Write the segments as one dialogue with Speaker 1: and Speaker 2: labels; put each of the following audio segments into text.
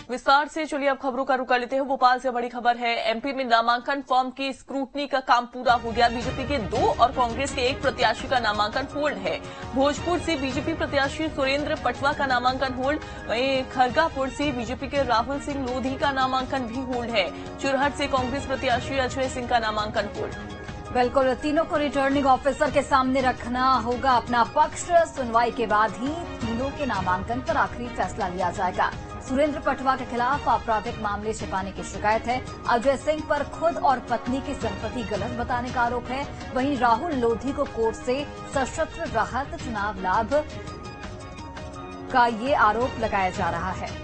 Speaker 1: विस्तार से चलिए अब खबरों का रुख कर लेते हैं। भोपाल से बड़ी खबर है, एमपी में नामांकन फॉर्म की स्क्रूटनी का काम पूरा हो गया। बीजेपी के 2 और कांग्रेस के 1 प्रत्याशी का नामांकन होल्ड है। भोजपुर से बीजेपी प्रत्याशी सुरेंद्र पटवा का नामांकन होल्ड, वहीं खरगापुर से बीजेपी के राहुल सिंह लोधी का नामांकन भी होल्ड है। चुरहट से कांग्रेस प्रत्याशी अजय सिंह का नामांकन होल्ड।
Speaker 2: बिल्कुल, तीनों को रिटर्निंग ऑफिसर के सामने रखना होगा अपना पक्ष। सुनवाई के बाद ही तीनों के नामांकन पर आखिरी फैसला लिया जाएगा। सुरेंद्र पटवा के खिलाफ आपराधिक मामले छिपाने की शिकायत है। अजय सिंह पर खुद और पत्नी की संपत्ति गलत बताने का आरोप है। वहीं राहुल लोधी को कोर्ट से सशस्त्र राहत चुनाव लाभ का ये आरोप लगाया जा रहा है।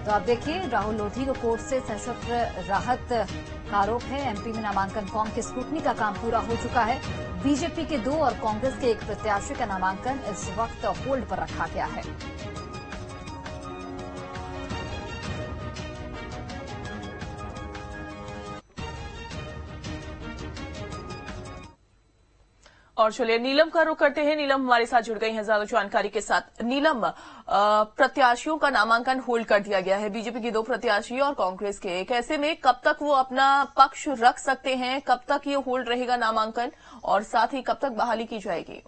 Speaker 2: तो आप देखिए, राहुल लोधी को कोर्ट से सशस्त्र राहत का आरोप है। एमपी में नामांकन फॉर्म की स्क्रूटनी का काम पूरा हो चुका है। बीजेपी के 2 और कांग्रेस के 1 प्रत्याशी का नामांकन इस वक्त होल्ड पर रखा गया है।
Speaker 1: और चलिए नीलम का रुख करते हैं। नीलम हमारे साथ जुड़ गई हैं ज्यादा जानकारी के साथ। नीलम, प्रत्याशियों का नामांकन होल्ड कर दिया गया है, बीजेपी की 2 प्रत्याशी और कांग्रेस के 1। ऐसे में कब तक वो अपना पक्ष रख सकते हैं, कब तक ये होल्ड रहेगा नामांकन, और साथ ही कब तक बहाली की जाएगी?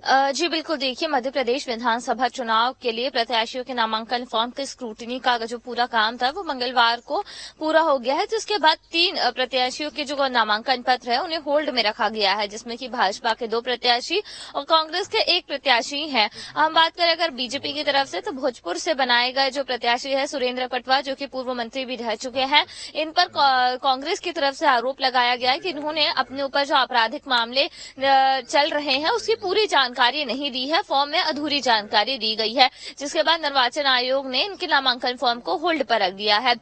Speaker 3: जी बिल्कुल, देखिए मध्य प्रदेश विधानसभा चुनाव के लिए प्रत्याशियों के नामांकन फॉर्म की स्क्रूटनी का जो पूरा काम था वो मंगलवार को पूरा हो गया है, जिसके बाद 3 प्रत्याशियों के जो नामांकन पत्र है उन्हें होल्ड में रखा गया है, जिसमें कि भाजपा के 2 प्रत्याशी और कांग्रेस के 1 प्रत्याशी हैं। हम बात करें अगर बीजेपी की तरफ से, तो भोजपुर से बनाए गए जो प्रत्याशी है सुरेंद्र पटवा, जो कि पूर्व मंत्री भी रह चुके हैं, इन पर कांग्रेस की तरफ से आरोप लगाया गया है कि इन्होंने अपने ऊपर जो आपराधिक मामले चल रहे हैं उसकी पूरी जानकारी नहीं दी है, फॉर्म में अधूरी जानकारी दी गई है, जिसके बाद निर्वाचन आयोग ने इनके नामांकन फॉर्म को होल्ड पर रख दिया है।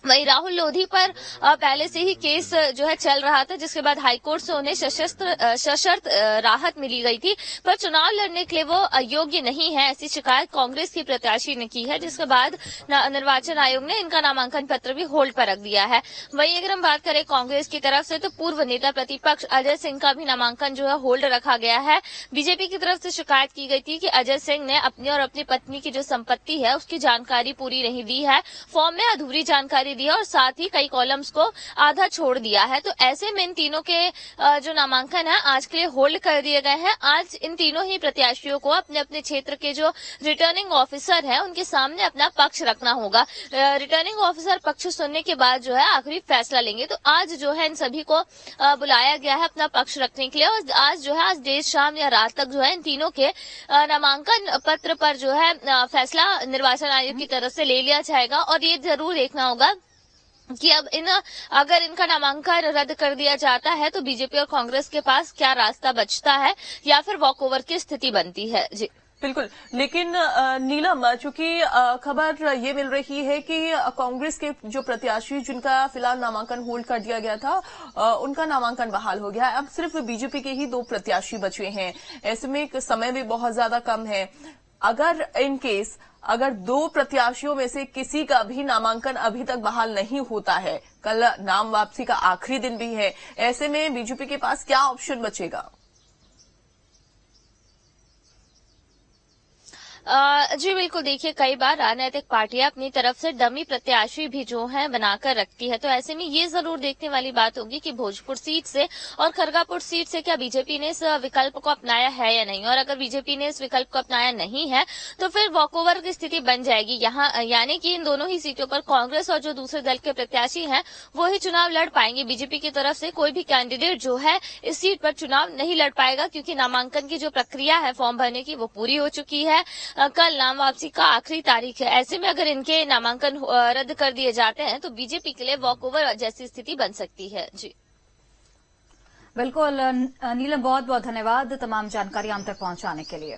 Speaker 3: वहीं राहुल लोधी पर पहले से ही केस जो है चल रहा था, जिसके बाद हाईकोर्ट से उन्हें सशर्त राहत मिली गई थी, पर चुनाव लड़ने के लिए वो अयोग्य नहीं है, ऐसी शिकायत कांग्रेस की प्रत्याशी ने की है, जिसके बाद निर्वाचन आयोग ने इनका नामांकन पत्र भी होल्ड पर रख दिया है। वहीं अगर हम बात करें कांग्रेस की तरफ से, तो पूर्व नेता प्रतिपक्ष अजय सिंह का भी नामांकन जो है होल्ड रखा गया है। बीजेपी की तरफ से शिकायत की गई थी कि अजय सिंह ने अपनी और अपनी पत्नी की जो संपत्ति है उसकी जानकारी पूरी नहीं दी है, फॉर्म में अधूरी जानकारी दिया और साथ ही कई कॉलम्स को आधा छोड़ दिया है। तो ऐसे में इन तीनों के जो नामांकन है आज के लिए होल्ड कर दिए गए हैं। आज इन तीनों ही प्रत्याशियों को अपने अपने क्षेत्र के जो रिटर्निंग ऑफिसर है उनके सामने अपना पक्ष रखना होगा। रिटर्निंग ऑफिसर पक्ष सुनने के बाद जो है आखिरी फैसला लेंगे। तो आज जो है इन सभी को बुलाया गया है अपना पक्ष रखने के लिए, और आज जो है आज देर शाम या रात तक जो है इन तीनों के नामांकन पत्र पर जो है फैसला निर्वाचन आयोग की तरफ से ले लिया जाएगा। और ये जरूर देखना होगा कि अब अगर इनका नामांकन रद्द कर दिया जाता है तो बीजेपी और कांग्रेस के पास क्या रास्ता बचता है, या फिर वॉकओवर की स्थिति बनती है। जी
Speaker 1: बिल्कुल, लेकिन नीलम, चूंकि खबर ये मिल रही है कि कांग्रेस के जो प्रत्याशी जिनका फिलहाल नामांकन होल्ड कर दिया गया था, उनका नामांकन बहाल हो गया है। अब सिर्फ बीजेपी के ही 2 प्रत्याशी बचे हैं। ऐसे में समय भी बहुत ज्यादा कम है। अगर 2 प्रत्याशियों में से किसी का भी नामांकन अभी तक बहाल नहीं होता है, कल नाम वापसी का आखिरी दिन भी है, ऐसे में बीजेपी के पास क्या ऑप्शन बचेगा?
Speaker 3: जी बिल्कुल, देखिए कई बार राजनीतिक पार्टियां अपनी तरफ से डमी प्रत्याशी भी जो है बनाकर रखती है, तो ऐसे में ये जरूर देखने वाली बात होगी कि भोजपुर सीट से और खरगापुर सीट से क्या बीजेपी ने इस विकल्प को अपनाया है या नहीं, और अगर बीजेपी ने इस विकल्प को अपनाया नहीं है तो फिर वॉकओवर की स्थिति बन जाएगी यहाँ, यानी कि इन दोनों ही सीटों पर कांग्रेस और जो दूसरे दल के प्रत्याशी हैं वो ही चुनाव लड़ पाएंगे। बीजेपी की तरफ से कोई भी कैंडिडेट जो है इस सीट पर चुनाव नहीं लड़ पाएगा, क्योंकि नामांकन की जो प्रक्रिया है फॉर्म भरने की वो पूरी हो चुकी है। कल नाम वापसी का आखिरी तारीख है। ऐसे में अगर इनके नामांकन रद्द कर दिए जाते हैं तो बीजेपी के लिए वॉकओवर जैसी स्थिति बन सकती है। जी
Speaker 2: बिल्कुल नीलम, बहुत बहुत धन्यवाद तमाम जानकारी हम तक पहुंचाने के लिए।